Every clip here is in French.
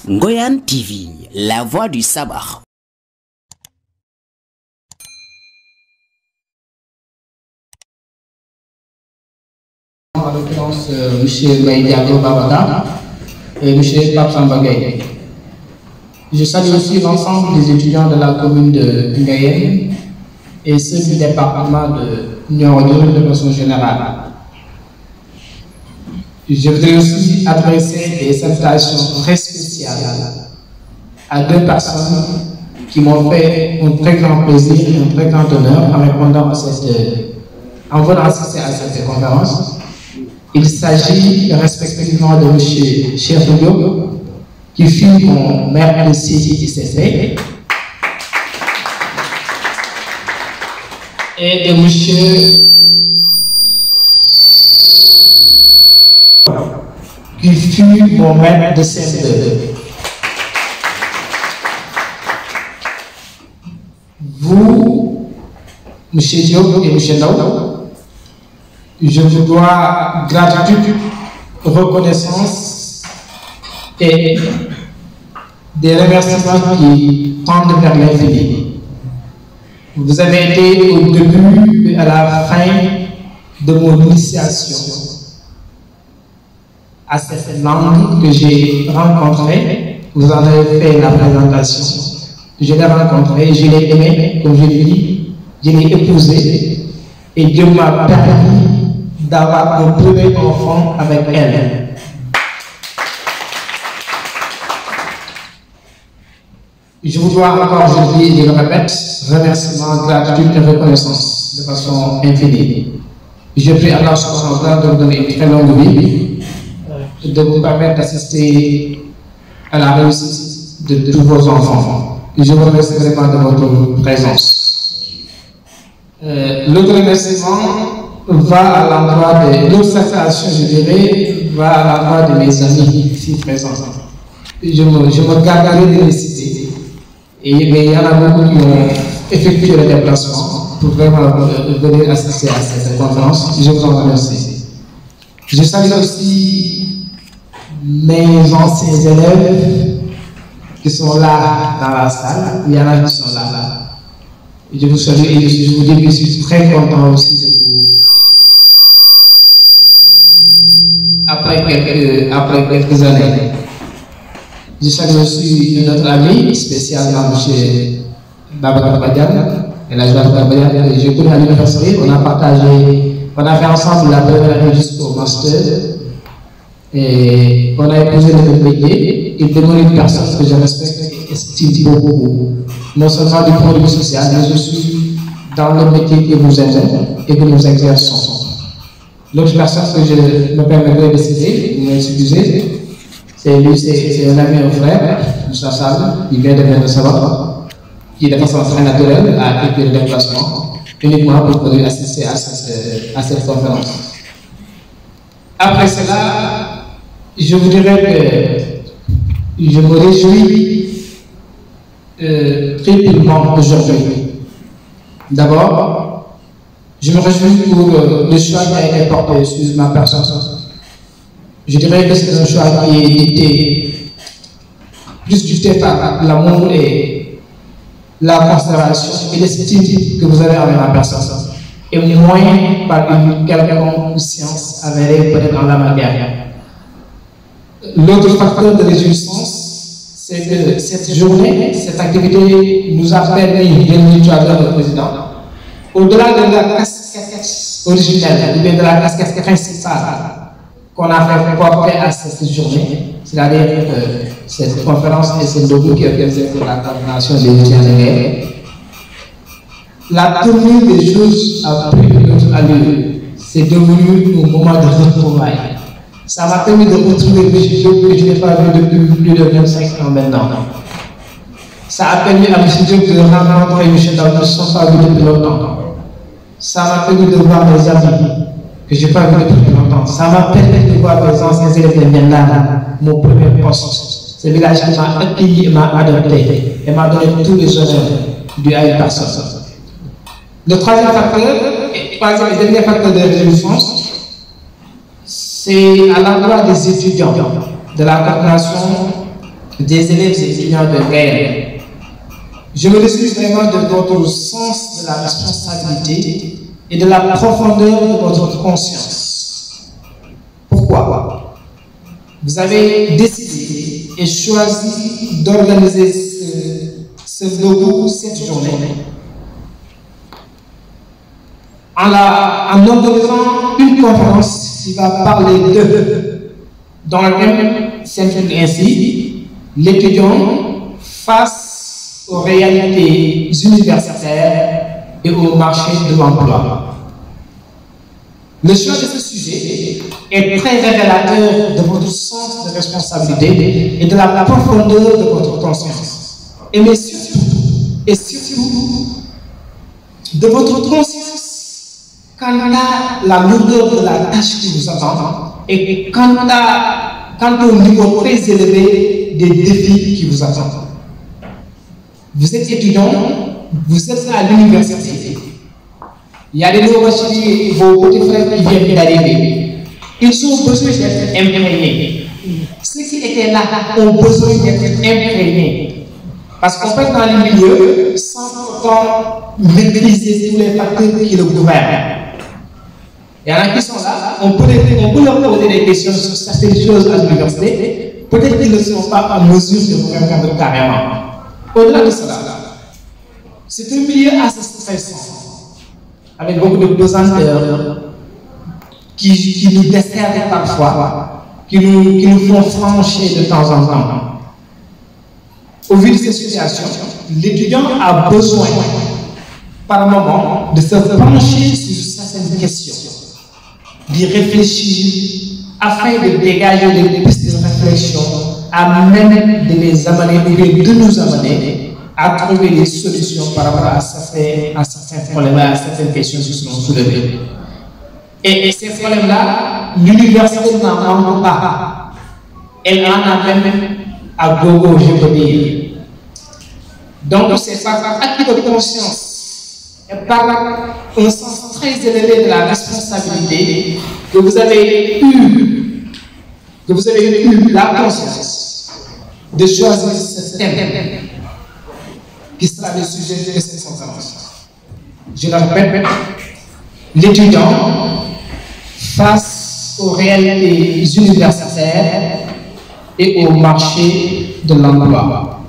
Ngoyan TV, la voix du sabah. En l'occurrence, M. Maïdiago Babada et M. Pape Sambagay. Je salue aussi l'ensemble des étudiants de la commune de Ngayen et ceux du département de Nioro de façon générale. Je voudrais aussi adresser des salutations très spéciales à deux personnes qui m'ont fait un très grand plaisir et un très grand honneur en répondant en venant assister à cette conférence. Il s'agit respectivement de M. Cheikh Diop, qui fut mon maire de CICP, et de M. qui fut mon maître de CM2. Vous, M. Diop et M. Ndao, je vous dois gratitude, reconnaissance et des remerciements qui tendent vers l'infini. Vous avez été au début et à la fin de mon initiation à cette langue que j'ai rencontrée. Vous en avez fait la présentation. Je l'ai rencontrée, je l'ai aimée, comme je l'ai dit, je l'ai épousée et Dieu m'a permis d'avoir un premier enfant avec elle. Je vous dois encore, je le dis et je le répète, remerciements, gratitude et reconnaissance de façon infinie. Je prie Allah subhanahu wa ta'ala de vous donner une très longue vie, de vous permettre d'assister à la réussite de tous vos enfants. Je vous remercie vraiment de votre présence. L'autre remerciement va à l'endroit de l'autre satisfaction, je dirais, va à l'endroit de mes amis ici présents. Je me garderai de les citer. Mais il y en a beaucoup qui ont effectué le déplacement pour vraiment venir assister à cette conférence. Je vous en remercie. Je salue aussi mes anciens élèves qui sont là dans la salle. Il y en a qui sont là. Je vous salue et je vous dis que je suis très content aussi de vous. Après quelques années. Je salue aussi notre ami, spécialement M. Babacar Badian et la joie de Badian. Je connais à l'université, on a fait ensemble la première année jusqu'au master. Et on a épousé le même métier. Il demande une personne que je respecte et estime beaucoup. Non seulement du point de vue social, mais je suis dans le métier que nous aimons et que nous exerçons. L'autre personne que je me permettrai de citer, vous m'excusez, c'est un ami, un frère, Moussa Sall, il vient de venir de savoir, qui de façon très naturelle a effectué le déplacement uniquement pour pouvoir assister à cette conférence. Après cela, je vous dirais que je me réjouis triplement aujourd'hui. D'abord, je me réjouis pour le choix qui a été porté sur ma personne. Je dirais que c'est un choix qui est dicté, plus dicté par l'amour et la considération et l'estime que vous avez envers ma personne, et moins par une quelconque science avérée peut-être dans la matière. L'autre facteur de réjouissance, c'est que cette journée, cette activité nous a permis, bien dit le président, au-delà de la casquette originelle, de la casquette principale qu'on a fait porter à cette journée, c'est-à-dire cette conférence et ce logo qui est organisé pour la coordination des étudiants de guerre. La tenue des choses a pris notre allure. C'est devenu un moment de retrouvailles. Ça m'a permis de retrouver des choses que je n'ai pas vues depuis plus de 25 ans maintenant. Ça a permis à M. Diop de rencontrer M. Ndao, ne sont pas vus depuis longtemps. Ça m'a permis de voir mes amis que je n'ai pas vu depuis longtemps. Ça m'a permis de voir mes anciens élèves de Mienlana, mon premier poste. Ce village qui m'a accueilli et m'a adopté et m'a donné tous les honneurs dû à une personne. Le troisième facteur, et dernier facteur de réjouissance, c'est à l'endroit des étudiants de la coordination des élèves et étudiants de Gaël. Je me réjouis vraiment de votre sens de la responsabilité et de la profondeur de votre conscience. Pourquoi? Vous avez décidé et choisi d'organiser ce logo cette journée en organisant une conférence qui va parler dans le thème s'intitule ainsi l'étudiant face aux réalités universitaires et au marché de l'emploi. Le choix de ce sujet est très révélateur de votre sens de responsabilité et de la profondeur de votre conscience. Mais surtout de votre conscience quant à la lourdeur de la tâche qui vous attend et quant au niveau très élevé des défis qui vous attendent. Vous êtes étudiant, vous êtes à l'université. Il y a des nouveaux bacheliers, vos petits frères qui viennent d'arriver. Ils ont besoin d'être imprégnés. Ceux qui étaient là ont besoin d'être imprégnés. Parce qu'on peut être dans les milieux sans pourtant maîtriser tous les facteurs qui le gouvernent. Il y en a qui sont là, on peut leur poser des questions sur certaines choses à l'université, peut-être qu'ils ne sont pas en mesure de vous répondre carrément. Au-delà de cela, c'est un milieu assez stressant, avec beaucoup de pesanteurs qui nous desservent parfois, qui nous font franchir de temps en temps. Au vu de ces situations, l'étudiant a besoin, par moment, de se pencher sur certaines questions, d'y réfléchir, afin de dégager des pistes de réflexion, à même de les amener, de nous amener à trouver des solutions par rapport à certains problèmes, à certaines questions qui sont soulevées. Et ces problèmes-là, l'université n'en manque pas. Elle en a même à gogo, je peux dire. Donc, c'est par acte de conscience et par un sens très élevé de la responsabilité que vous avez eu la conscience de choisir ce thème qui sera le sujet de cette conférence. Je le répète, l'étudiant face aux réalités universitaires et au marché de l'emploi.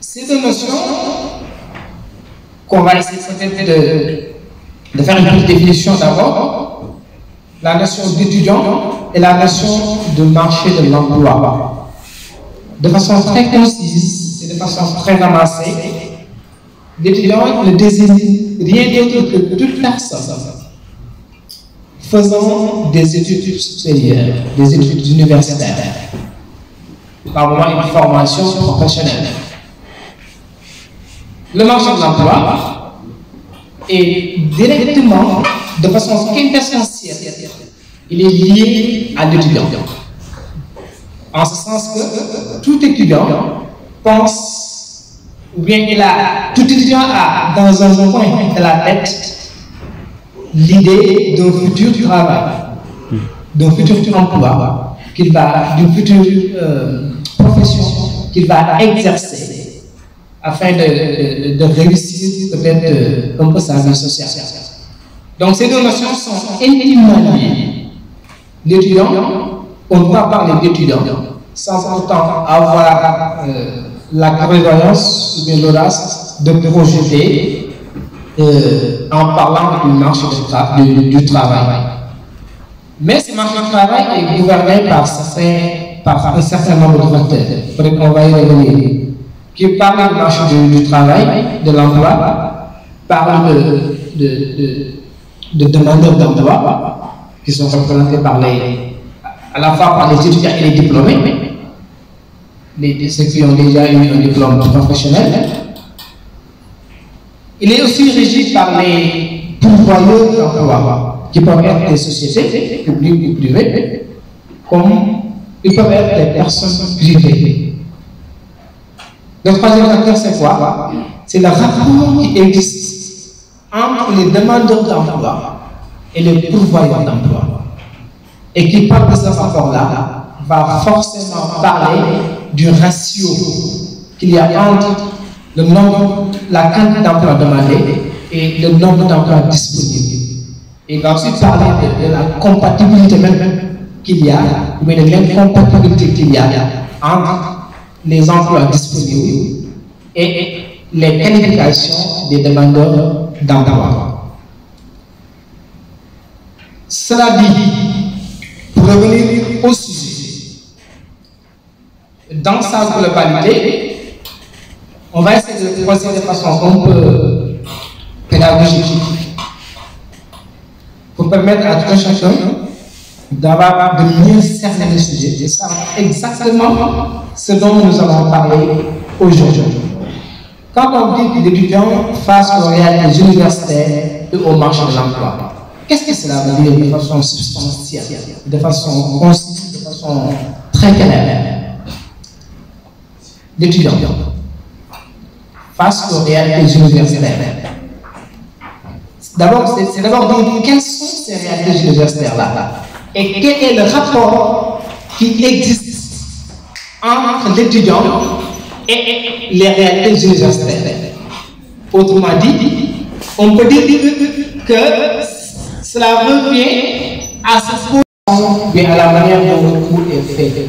Ces deux notions qu'on va essayer peut-être de faire une petite définition d'abord, la notion d'étudiant et la notion de marché de l'emploi. De façon très concise et de façon très ramassée, l'étudiant ne désigne rien d'autre que toute personne faisant des études supérieures, des études universitaires, par moment une formation professionnelle. Le marché de l'emploi est directement, de façon quintessentielle, il est lié à l'étudiant. En ce sens que tout étudiant pense, ou bien tout étudiant a dans un coin de la tête l'idée d'un futur travail, d'un futur emploi, d'une future profession qu'il va exercer afin de réussir peut-être un peu sa vie sociale. Donc ces deux notions sont intimement liées. L'étudiant, on ne peut pas parler d'étudiant sans pourtant avoir la prévoyance ou bien l'audace de projeter en parlant du marché du travail. Mais ce marché du travail est gouverné par un certain nombre de facteurs. Peut-être qu'on va y revenir. Qui parle du marché du travail, de l'emploi, parle de demandeurs d'emploi, qui sont représentés à la fois par les étudiants et les diplômés, ceux qui ont déjà eu un diplôme professionnel. Il est aussi régi par les pourvoyeurs d'emploi, qui peuvent être des sociétés publiques ou privées, comme ils peuvent être des personnes privées. Le troisième facteur, c'est quoi? C'est le rapport qui existe entre les demandeurs d'emploi et les pourvoyeurs d'emploi. Et qui parle de ce rapport-là va forcément parler du ratio qu'il y a entre le nombre, la quantité d'emplois demandés et le nombre d'emplois disponibles. Il va aussi parler de la compatibilité même qu'il y a, ou bien de l'incompatibilité qu'il y a entre les emplois disponibles et les qualifications des demandeurs d'emploi. Cela dit, pour revenir au sujet, dans sa globalité, on va essayer de procéder de façon un peu pédagogique pour permettre à tout un chacun d'avoir de mieux cerner le sujet et savoir exactement ce dont nous allons parler aujourd'hui. Quand on dit que l'étudiant face aux réalités universitaires et au marché de l'emploi, qu'est-ce que cela veut dire de façon substantielle, de façon concise, de façon très claire? L'étudiant face aux réalités universitaires. D'abord, c'est d'abord dire quelles sont ces réalités universitaires-là et quel est le rapport qui existe entre l'étudiant et les réalités universitaires. Autrement dit, on peut dire que cela revient à ce point, bien à la manière dont le cours est fait,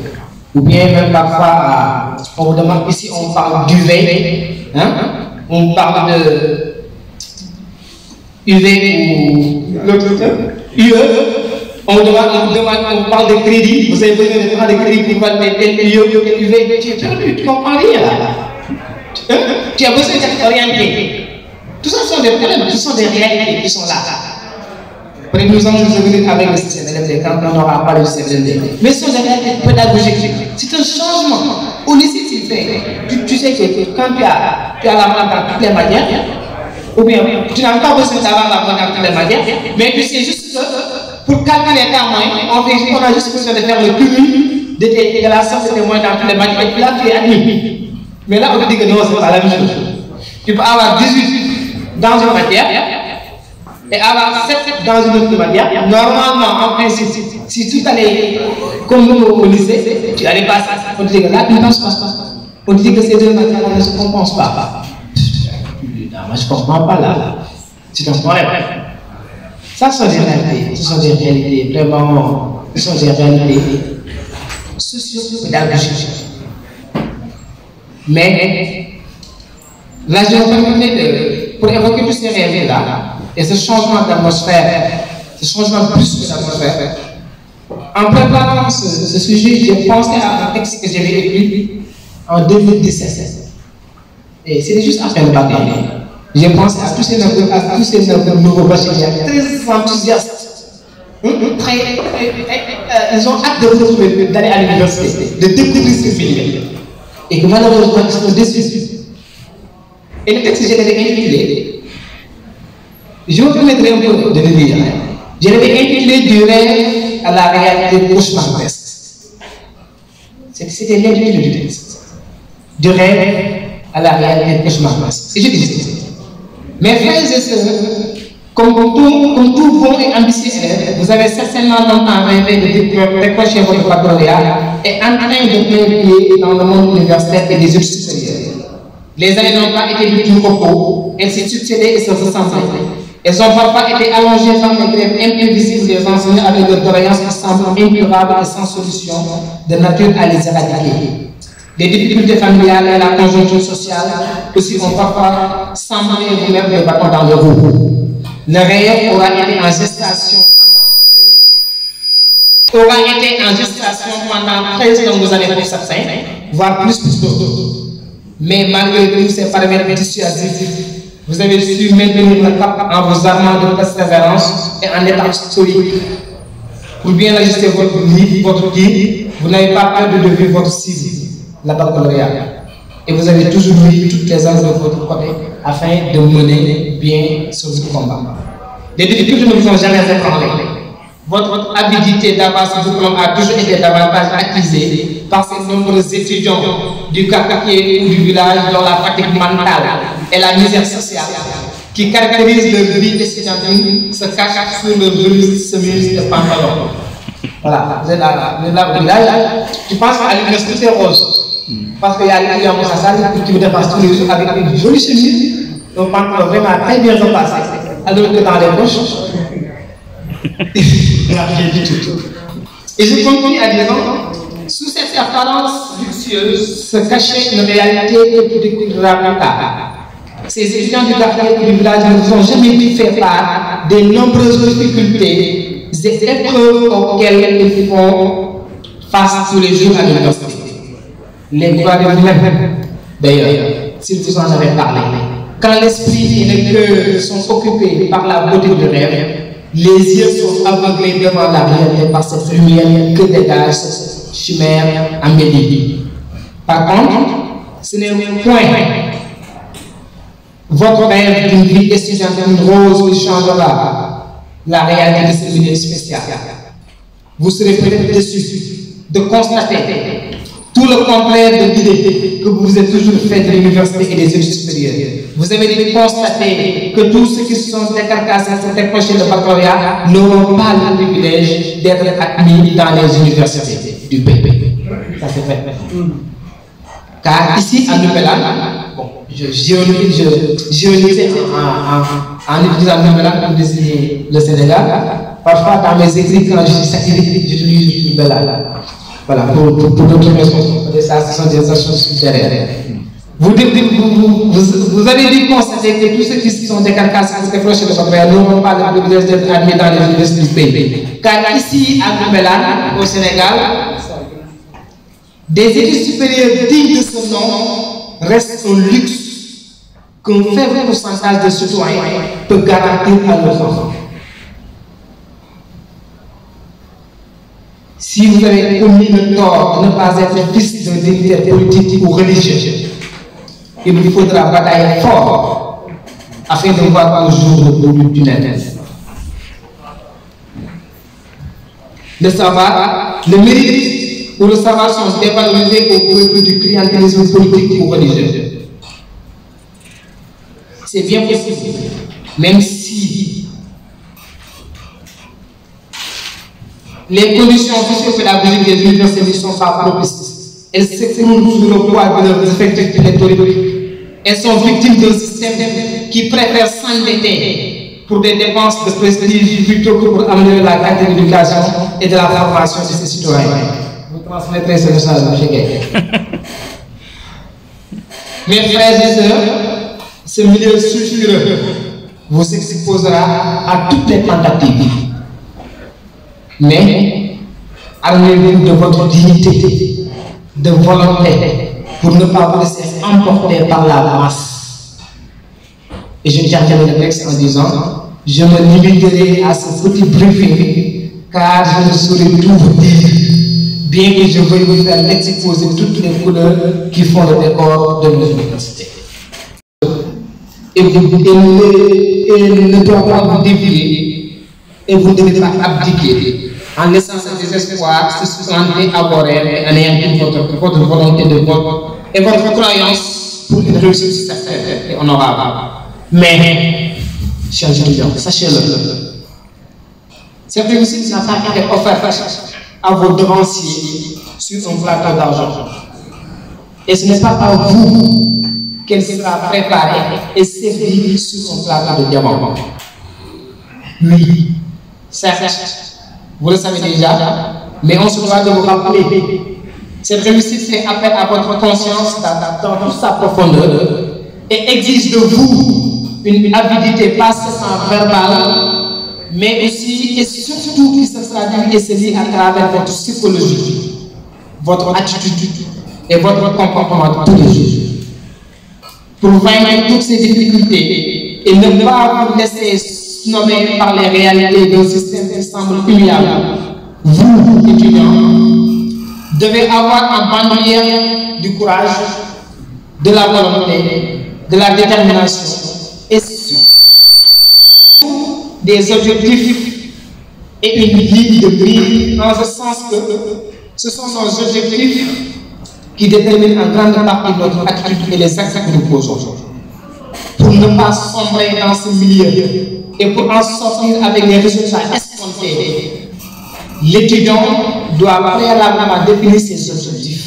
ou bien même parfois, on demande ici, on parle d'UV, hein? On parle de UV ou l'autre UE, on parle de crédit, vous avez besoin de prendre des crédits pour mettre tel UV, tu comprends rien là. Tu as besoin d'être orienté. Tout ça sont des problèmes, ce sont des réalités qui sont là. Après, nous allons revenir avec le CNLD quand on n'aura pas le CNLD. Mais ce sont des réalités pédagogiques. C'est un changement. Au lycée, tu sais que quand tu as la main dans toutes les matières, ou bien tu n'as pas besoin d'avoir la main dans toutes les matières, mais tu sais juste que pour calculer ta moyenne, on a juste besoin de faire le cumul de la somme de tes moyens dans toutes les matières. Et puis là, tu es admis. Mais là, on te dit que non, ce n'est pas la même chose. Tu peux avoir 18 dans une matière et avoir 7 dans une autre matière. Normalement, en principe, si tu allais comme nous au lycée, tu allais passer. On te dit que là, tu ne passes pas. On te dit que ces deux matières ne se compensent pas. Non, moi, je ne comprends pas là. C'est un problème. Ça sont des réalités. Ce sont des réalités vraiment. Ce sont des réalités socio-pédagogiques. Mais là, je vais permettre pour évoquer toutes ces réalités-là et ce changement d'atmosphère, ce changement plus que d'atmosphère. En préparant ce sujet, j'ai pensé à un texte que j'avais écrit en 2017. Et c'était juste après le bac. J'ai pensé à tous ces nouveaux bacheliers très enthousiastes. Ils ont hâte de retrouver, d'aller à l'université, de découvrir ce filière. Et que malheureusement, ils sont déçus. Et le texte que je l'avais intitulé, je vous permettrai un peu de le lire. Je l'avais intitulé du rêve à la réalité cauchemardesque. C'était l'intitulé du texte. Du rêve à la réalité cauchemardesque. Et je disais, mes frères et sœurs, comme tout bon et ambitieux élève, vous avez certainement longtemps rêvé de décrocher votre baccalauréat et en train de faire pied dans le monde universitaire et des études supérieures. Les années n'ont pas été du tout repos, elles s'y succédaient et se ressemblaient. Elles ont parfois été allongées par les grèves imprévisibles des enseignants avec des doléances qui semblent incurables et sans solution, de nature à les éradiquer. Les difficultés familiales et la conjoncture sociale aussi ont parfois semblé vous mettre le bâton dans le roue. Le rêve aura été en gestation pendant 13 longues années pour certains, voire plus pour d'autres. Mais malgré tous ces paramètres dissuasifs, vous avez su maintenir le cap en vous armant de persévérance et en étant stoïque. Pour bien ajuster votre tir, vous n'avez pas peur de devenir votre cible, la baccalauréat. Et vous avez toujours mis toutes les armes de votre côté afin de mener bien ce combat. Les difficultés ne vous ont jamais ébranlé. Votre avidité d'avoir ce diplôme a toujours été davantage attisée par ces nombreux étudiants du quartier ou du village dont la pratique mentale et la misère sociale qui caractérisent leur vie estudiantine se cachent sous leur chemise et pantalon. Voilà, vous êtes là au village, tu penses à l'université c'est rose. Parce qu'il y a l'étudiant pour sa salle qui me dépasse tous les jours avec une jolie chemise, donc pantalon vraiment très bien repassé, alors que dans les poches, il n'y a rien du tout. Et je continue à dire, sous cette apparence luxueuse se cachait une réalité que tu découvriras plus tard. Ces étudiants du quartier et du village ne vous ont jamais pu faire part des nombreuses difficultés et épreuves auxquelles ils font face tous les jours à l'université. Les gloires de vous-même, d'ailleurs, s'ils vous en avaient parlé. Quand l'esprit et le cœur sont occupés par la beauté du rêve, les yeux sont aveuglés devant la réalité par cette lumière que dégage cette chimère embellie. Par contre, ce n'est point votre rêve d'une vie étudiantine rose qui changera la réalité de ce milieu spécial. Vous serez peut-être déçus de constater tout le complet de l'idée que vous vous êtes toujours fait de l'université et des études supérieures. Vous avez dû constater que tous ceux qui se sont décarcassés pour décrocher le baccalauréat n'auront pas le privilège d'être admis dans les universités du pays. Ça c'est vrai. Car ici, à Noumélan, bon, j'ironisais en utilisant Noumélan pour désigner le Sénégal. Parfois, dans mes écrits, quand je suis satirique, j'utilise Noumélan. Voilà, pour d'autres raisons. Ça, ce sont des actions supérieures. Vous avez dû constater que tous ceux qui sont décarcassés pour décrocher le baccalauréat n'auront pas le privilège d'être admis dans les universités du pays. Car ici, à Noumélan, au Sénégal, des études supérieures dignes de ce nom restent un luxe qu'un faible pourcentage de citoyens peut garantir à leurs enfants. Si vous avez commis le tort de ne pas être fils d'un dignitaire politique ou religieux, il vous faudra batailler fort afin de voir au jour le bout du tunnel. Le savoir, le mérite ou le savoir sont dévalorisés au profit du clientélisme politique ou religieux. C'est bien possible, même si les conditions socio-pédagogiques des universités ne sont pas propices. Elles s'écroulent sous le poids de leurs effectifs pléthoriques. Elles sont victimes d'un système qui préfère s'endetter pour des dépenses de prestige plutôt que pour améliorer la qualité de l'éducation et de la formation de ses citoyens. Vous transmettrez ce message, M. Gay. Mes frères et sœurs, ce milieu sulfureux vous exposera à toutes les tentatives. Mais armez-vous de votre dignité, de volonté, pour ne pas vous laisser emporter par la masse. Et je termine le texte en disant, je me limiterai à ce petit briefing, car je ne saurais tout vous dire, bien que je veuille vous faire exposer toutes les couleurs qui font le décor de notre université. Et ne doit pas vous dévier, et vous ne devez pas abdiquer, en laissant ce désespoir se supplanter à vos rêves et anéantir votre volonté de vote et votre croyance pour une réussite certaine et honorable. Mais, chers étudiants, sachez-le, cette réussite n'a pas été offerte à vos devanciers sur un plateau d'argent. Et ce n'est pas à vous qu'elle sera préparée et servie sur un plateau de diamant. Oui, certes, vous le savez déjà, mais on se doit de vous rappeler. Cette réussite fait appel à votre conscience dans toute sa profondeur et exige de vous une avidité pas seulement verbale, mais aussi et surtout qui se traduit et se lie à travers votre psychologie, votre attitude et votre comportement tous les jours. Pour vaincre toutes ces difficultés et ne pas vous laisser nommer par les réalités d'un système qui semble humiliable, vous, étudiants, devez avoir en bandoulière du courage, de la volonté, de la détermination et surtout des objectifs et une ligne de mire, en ce sens que ce sont nos objectifs qui déterminent en grande partie notre attitude et les actes que nous posons. Pour ne pas sombrer dans ce milieu et pour en sortir avec des résultats escomptés, l'étudiant doit préalablement définir ses objectifs.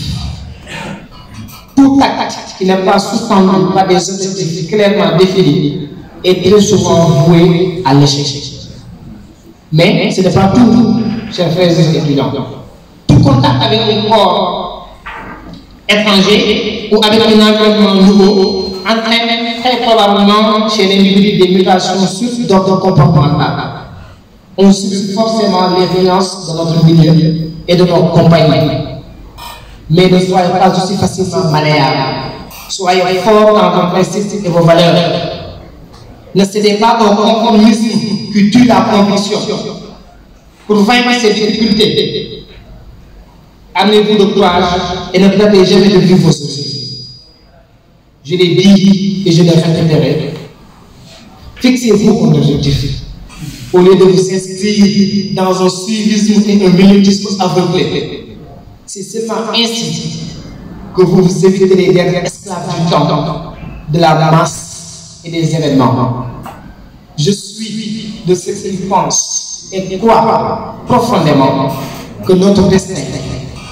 Tout acte qui n'est pas sous-tendu par des objectifs clairement définis est très souvent voué à l'échec. Mais ce n'est pas tout, chers frères et étudiants. Tout contact avec un corps étranger ou avec un environnement nouveau entraîne très probablement chez l'individu des mutations suite d'ordre comportemental. On subit forcément l'influence de notre milieu et de nos compagnies. Mais ne soyez pas aussi facilement malléables. Soyez forts dans vos principes et vos valeurs. Ne cédez pas au conformisme qui tue la conviction. Pour vaincre ces difficultés, amenez-vous de courage et ne tentez jamais de vivre vos soucis. Je l'ai dit et je le répéterai. Fixez-vous un objectif au lieu de vous inscrire dans un suivisme et un milieutisme aveuglé. C'est seulement ainsi que vous vous éviterez d'être esclaves du temps, de la masse et des événements. Je suis de ceux qui pensent et croient profondément que notre destin,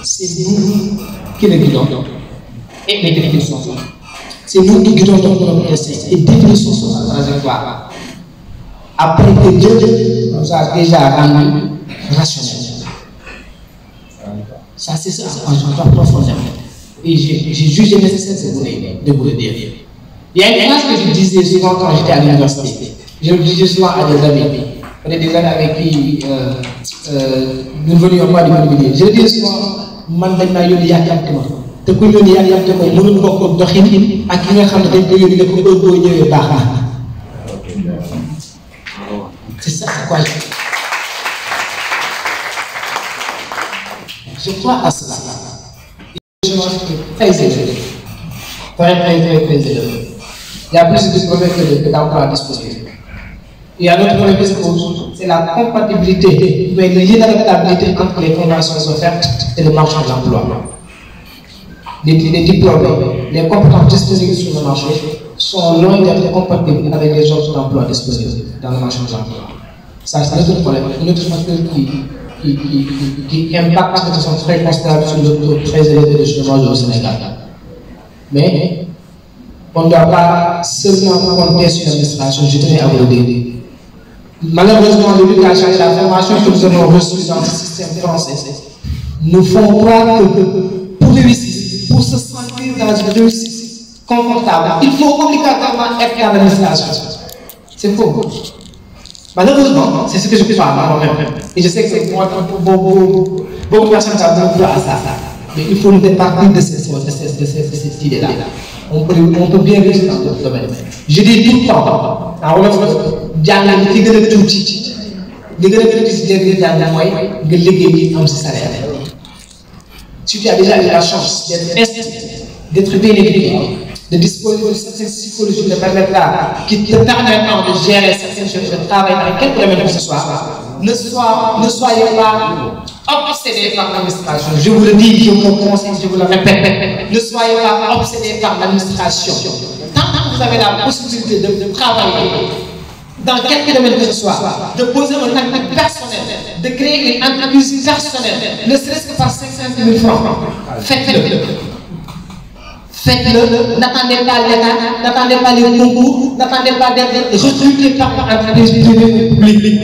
c'est nous qui le guidons et le définissons. C'est nous qui guidons notre destin et définissons son trajectoire. Après que Dieu nous a déjà rendu rationnels. Ça, c'est ça, je crois profondément. Et j'ai jugé nécessaire de vous le dire. Il y a une phrase que je disais souvent quand j'étais à l'université. Je le disais souvent à des amis. Peut-être des amis avec qui nous venions pas de l'immobilier. Je le disais souvent, man dañ naa yónni yàkkamti ma te ku yónni yàkkamti ma mënul bokk doxin ak ki nga xam ne dañ ko yónni ne ko heure boo ñëwee baax na. C'est ça quoi. Je crois à cela. Je pense que très élevé. Très élevé. Il y a plus de diplômés que d'emplois à disposition. Il y a un autre problème qui se pose, c'est la compatibilité, mais l'inadaptabilité entre les conventions offertes et le marché de l'emploi. Les diplômés, les compétences disponibles sur le marché sont loin d'être compatibles avec les autres emplois disponibles dans le marché de l'emploi. Ça, c'est un autre problème, un autre facteur qui impacte de façon très constante sur le taux très élevé de chômage au Sénégal. Mais on ne doit pas seulement compter sur l'administration, je tenais à vous le dire. Malheureusement, l'éducation et la formation que nous avons reçues dans le système français nous font croire que pour réussir, pour se sentir dans une réussite confortable, il faut obligatoirement être dans l'administration. C'est faux. Malheureusement, c'est ce que je peux faire moi-même. Et je sais que moi, beaucoup de personnes savent à ça. Mais il faut nous départir de cette idée-là. On peut bien réussir dans d'autres domaines. Je dis tout le temps, en wolof jàng li gën a tuuti li gën a tuuti si léegi jàng mooy nga liggéey am si salaire. Si tu as déjà eu la chance d'être bien éduqué, de disposer de certaines psychologies qui te permettent de gérer certaines choses, de travailler dans quel domaine que ce soit, ne soyez pas obsédés par l'administration. Je vous le dis, je vous le conseille, je vous le répète. Ne soyez pas obsédés par l'administration. Tant que vous avez la possibilité de travailler dans quel domaine que ce soit, de poser un acte personnel, de créer une entreprise personnelle, ne serait-ce que par 500 000 francs, faites-le. Faites-le, n'attendez pas l'État, n'attendez pas les concours, n'attendez pas d'être recruté par l'entreprise privée publique.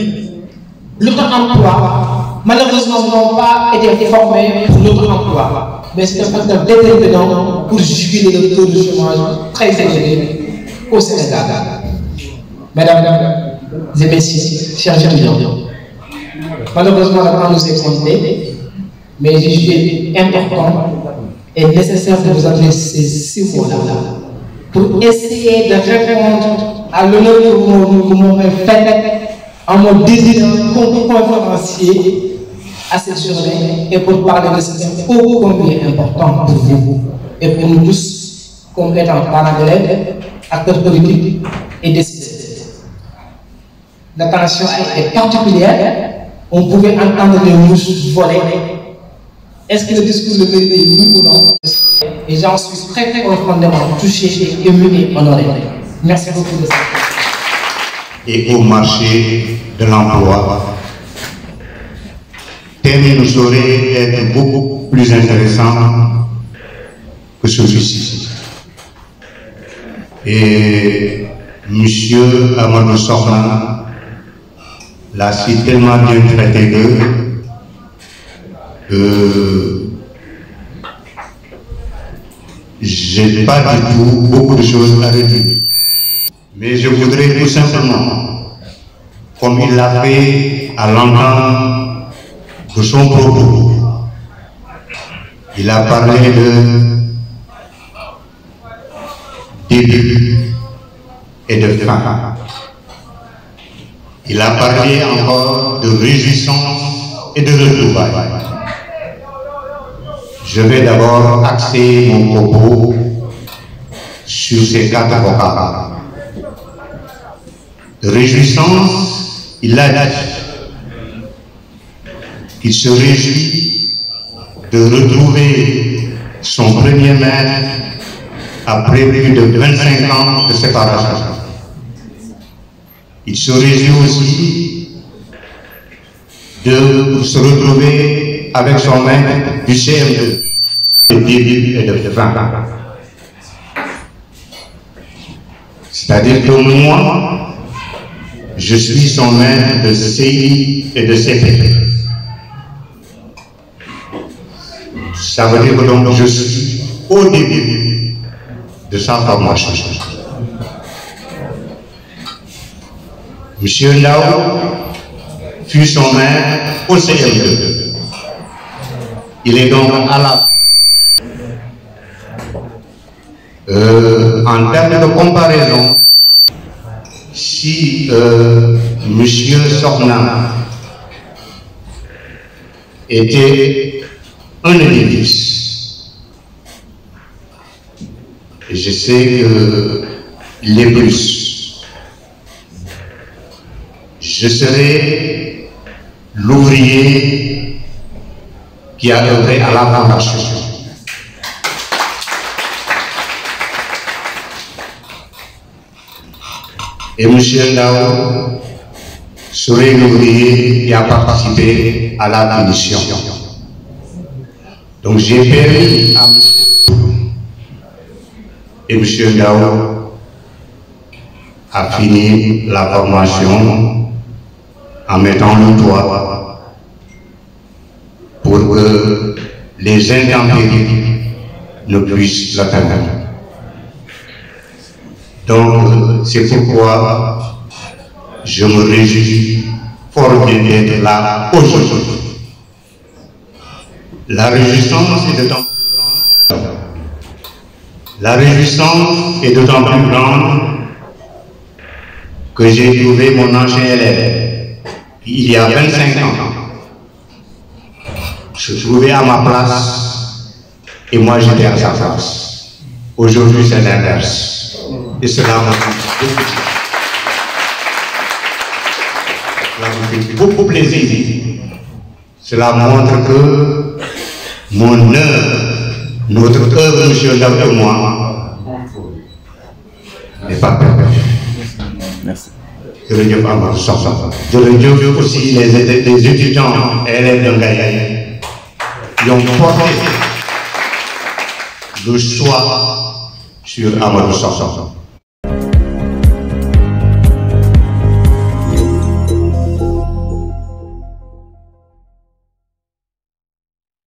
L'auto-emploi, malheureusement, n'ont pas été formés pour l'auto-emploi. Mais c'est un facteur déterminant pour juguler le taux de chômage très élevé au Sénégal. Mesdames et messieurs, chers étudiants, malheureusement, la temps nous est compté, mais j'ai jugé important et nécessaire de vous adresser ces mots-là pour essayer de répondre à l'honneur que vous m'avez fait en me désignant comme conférencier à cette journée et pour parler de ce thème ô combien important pour vous et pour nous tous comme étant parents d'élèves, acteurs politiques et décideurs. L'attention a été particulière, on pouvait entendre les mouches voler. Est-ce que le discours le méritait, oui ou non? Et j'en suis très profondément touché, ému et honoré. Merci beaucoup de ça. Et au marché de l'emploi, thème ne saurait être beaucoup plus intéressant que celui-ci. Et Monsieur Amadou Sokhna l'a si tellement bien traité que j'ai pas du tout beaucoup de choses à redire. Mais je voudrais tout simplement, comme il l'a fait à l'entendre de son propos, il a parlé de début et de fin. Il a parlé encore de réjouissance et de retrouvailles. Je vais d'abord axer mon propos sur ces 4 vocabulaires. Réjouissance, il a dit qu'il se réjouit de retrouver son premier maître après plus de 25 ans de séparation. Il se réjouit aussi de se retrouver avec son maître du CM2, de début et de fin. C'est-à-dire que moi, je suis son maître de CI et de CP. Ça veut dire que donc je suis au début de sa formation. Monsieur Ndao fut son maître au CM2. Il est donc à la en termes de comparaison, si Monsieur Sokhna était un édifice, et je sais qu'il est plus, je serai l'ouvrier qui a œuvré à la fondation. Et M. Ndao serait l'ouvrier qui a participé à la finition. Donc j'ai permis à M. Ndao a fini la formation en mettant le doigt pour que les intempéries ne puissent l'atteindre. Donc c'est pourquoi je me réjouis fort bien d'être là aujourd'hui. La réjouissance est d'autant plus grande. La réjouissance est d'autant plus grande que j'ai trouvé mon ancien élève il y a 25 ans. Je trouvais à ma place et moi j'étais à sa place. Aujourd'hui c'est l'inverse. Et cela me fait beaucoup plaisir. Cela montre que mon œuvre, notre œuvre, M. Ndao et moi, n'est pas perfecte. Merci. Je remercie aussi les étudiants et élèves de Ngaye qui ont porté le choix sur Amadou Sokhna.